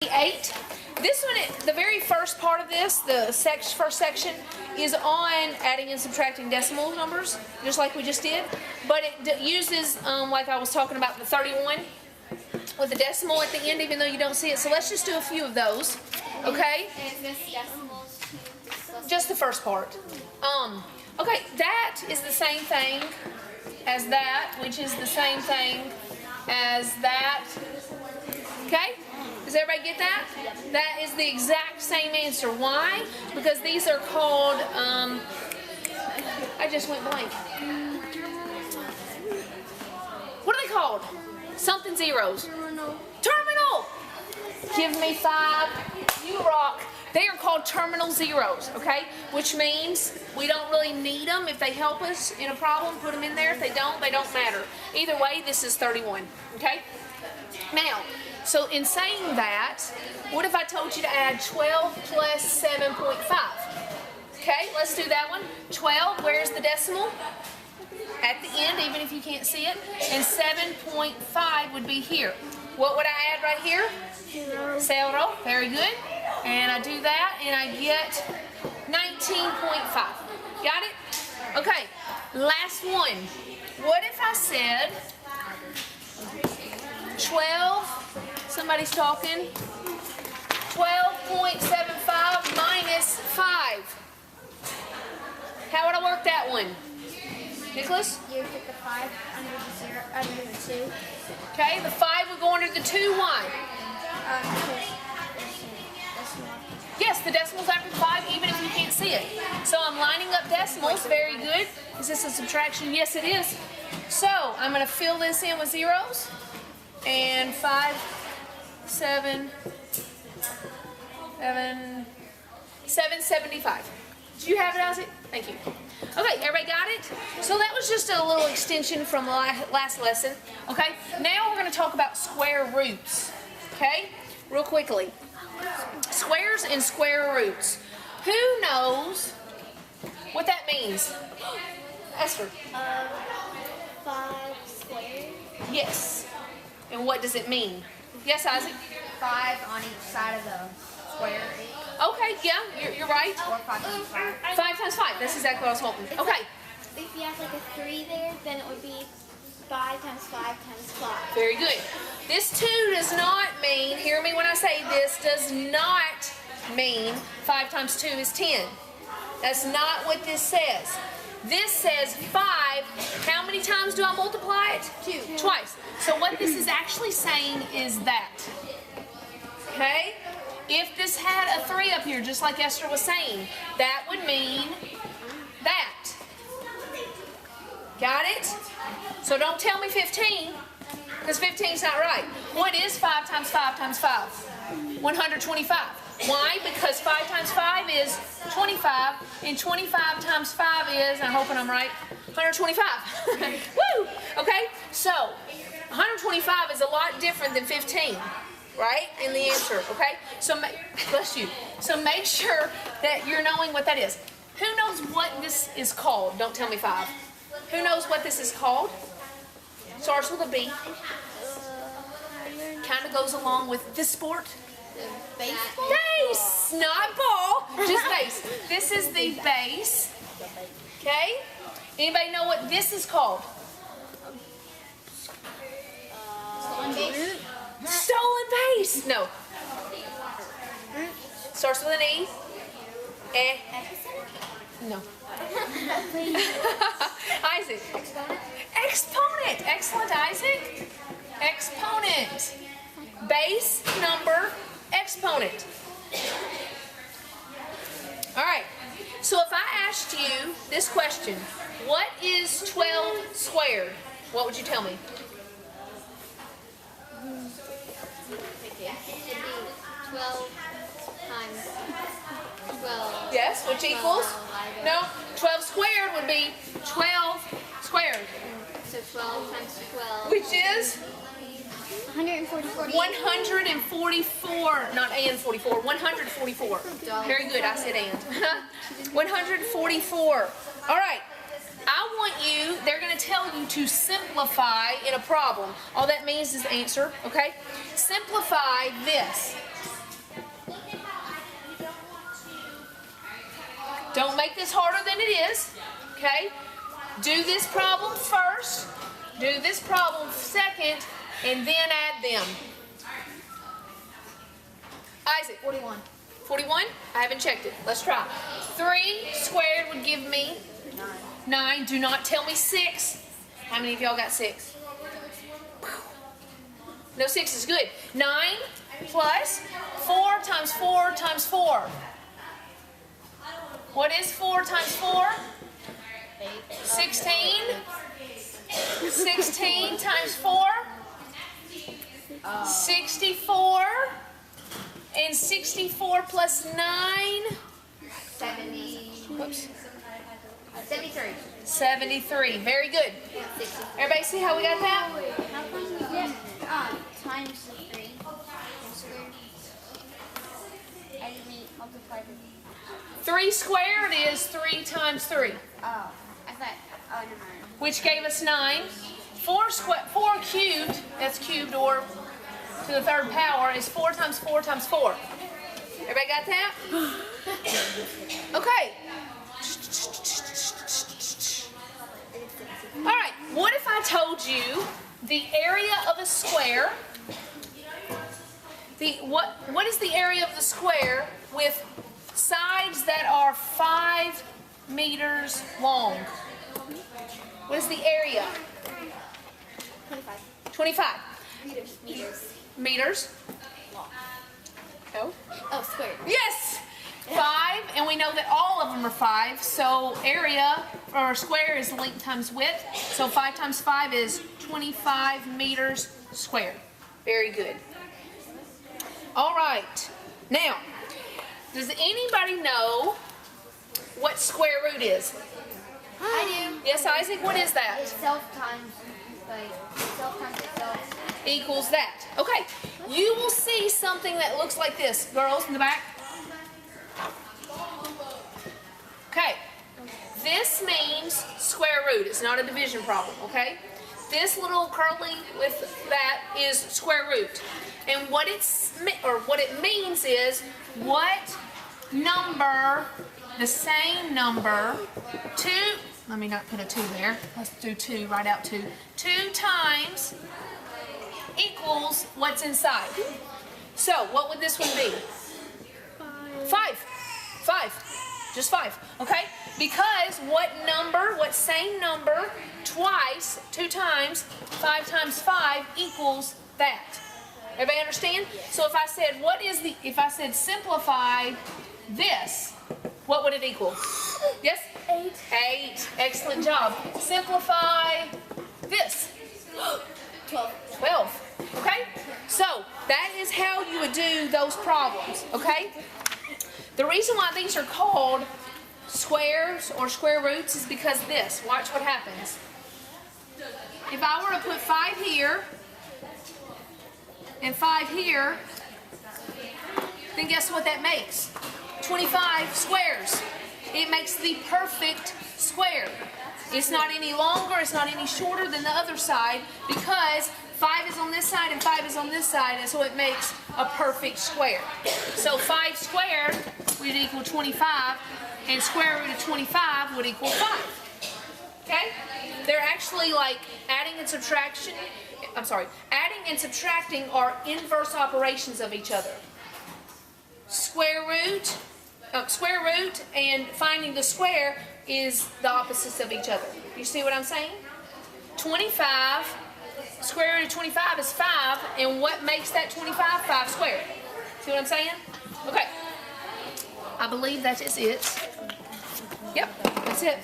8. This one, the very first part of this, the first section, is on adding and subtracting decimal numbers, just like we just did. But it uses, like I was talking about, the 31 with the decimal at the end, even though you don't see it. So let's just do a few of those, okay? And is this decimals? Just the first part. Okay, that is the same thing as that, which is the same thing as that. Okay? Does everybody get that? That is the exact same answer. Why? Because these are called, I just went blank. What are they called? Something zeros. Terminal. Give me 5. You rock. They are called terminal zeros, okay? Which means we don't really need them. If they help us in a problem, put them in there. If they don't matter. Either way, this is 31, okay? Now, so in saying that, what if I told you to add 12 plus 7.5? Okay, let's do that one. 12, where's the decimal? At the end, even if you can't see it. And 7.5 would be here. What would I add right here? Zero. Very good. And I do that, and I get 19.5. Got it? Okay, last one. What if I said 12, somebody's talking, 12.75 minus 5. How would I work that one? Nicholas? You put the 5 under the 0, under the 2. Okay, the 5 would go under the 2. Why? Yes, the decimal's after 5, even if you can't see it. So I'm lining up decimals. Very good. Is this a subtraction? Yes, it is. So I'm going to fill this in with zeros. And 5, 7, 775. Did you have it, Isaac? Thank you. Okay, everybody got it? So that was just a little extension from last lesson. Okay, now we're going to talk about square roots. Okay, real quickly. Squares and square roots. Who knows what that means? Esther. 5 squared. Yes. And what does it mean? Yes, Isaac? 5 on each side of the square. Okay, yeah, you're right. Or 5 times 5. 5 times 5. That's exactly what I was hoping. Okay. If you have like a 3 there, then it would be 5 times 5 times 5. Very good. This 2 does not mean, hear me when I say this, does not mean 5 times 2 is 10. That's not what this says. This says 5. How many times do I multiply it? 2. Twice. So what this is actually saying is that. Okay? If this had a 3 up here, just like Esther was saying, that would mean that. Got it? So don't tell me 15, because 15 is not right. What is 5 times 5 times 5? 125. Why? Because 5 times 5 is 25, and 25 times 5 is, I'm hoping I'm right, 125. Woo! Okay? So, 125 is a lot different than 15, right? In the answer, okay? So, bless you. So make sure that you're knowing what that is. Who knows what this is called? Don't tell me 5. Who knows what this is called? Starts with a B. Kind of goes along with this sport. Baseball? Base, not ball, just base. This is the base. Okay? Anybody know what this is called? Stolen base? Stolen base. No. Starts with an E. No. Isaac. Exponent? Exponent. Excellent, Isaac. Exponent. Base, number, exponent. All right. So if I asked you this question, what is 12 squared? What would you tell me? 12 times 12. Yes, which equals? No, 12 squared would be 12 squared. So 12 times 12. Which is? 144. 144, not and 44, 144. Very good, I said and. 144. All right, I want you, they're going to tell you to simplify in a problem. All that means is answer, okay? Simplify this. Don't make this harder than it is, okay? Do this problem first, do this problem second, and then add them. Isaac, 41. 41? I haven't checked it. Let's try. 3 squared would give me 9. Do not tell me 6. How many of y'all got 6? No, 6 is good. 9 plus 4 times 4 times 4. What is 4 times 4? 16. 16 times 4? 64. And 64 plus 9? 70. Whoops. 73. 73. Very good. 60. Everybody see how we got that? How come we get times 3 squared? I didn't multiply the 3 squared is 3 times 3, Oh, I thought, oh, never mind. which gave us 9. 4 cubed, that's cubed or to the 3rd power, is 4 times 4 times 4. Everybody got that? Okay. All right, what if I told you the area of a square, what is the area of the square with sides that are 5 meters long? What is the area? 25. 25 Meters. meters. Oh. Oh, squared. Yes! 5, and we know that all of them are 5, so area, or square, is length times width. So 5 times 5 is 25 meters squared. Very good. All right. Now, does anybody know what square root is? I do. Yes, Isaac, what is that? Itself times, like, itself times itself. Equals that. Okay, you will see something that looks like this. Girls in the back. Okay, this means square root. It's not a division problem, okay? This little curly with that is square root. And what it means is what number, the same number, 2, let me not put a 2 there. Let's do 2, write out 2. 2 times equals what's inside. So, what would this one be? 5. 5. Just 5. Okay? Because what same number twice, 2 times, 5 times 5 equals that. Everybody understand? So if I said simplify this, what would it equal? Yes? 8. 8. Excellent job. Simplify this. 12. 12. Okay? So, that is how you would do those problems. Okay? The reason why these are called squares or square roots is because this. Watch what happens. If I were to put 5 here and 5 here, then guess what that makes? 25 squares. It makes the perfect square. It's not any longer, it's not any shorter than the other side because 5 is on this side and 5 is on this side, and so it makes a perfect square. So 5 squared would equal 25, and square root of 25 would equal 5. Okay? They're actually like adding and subtraction. Adding and subtracting are inverse operations of each other. Square root and finding the square is the opposites of each other. You see what I'm saying? 25, square root of 25 is 5, and what makes that 25? 5 squared. See what I'm saying? Okay. I believe that is it. Yep, that's it.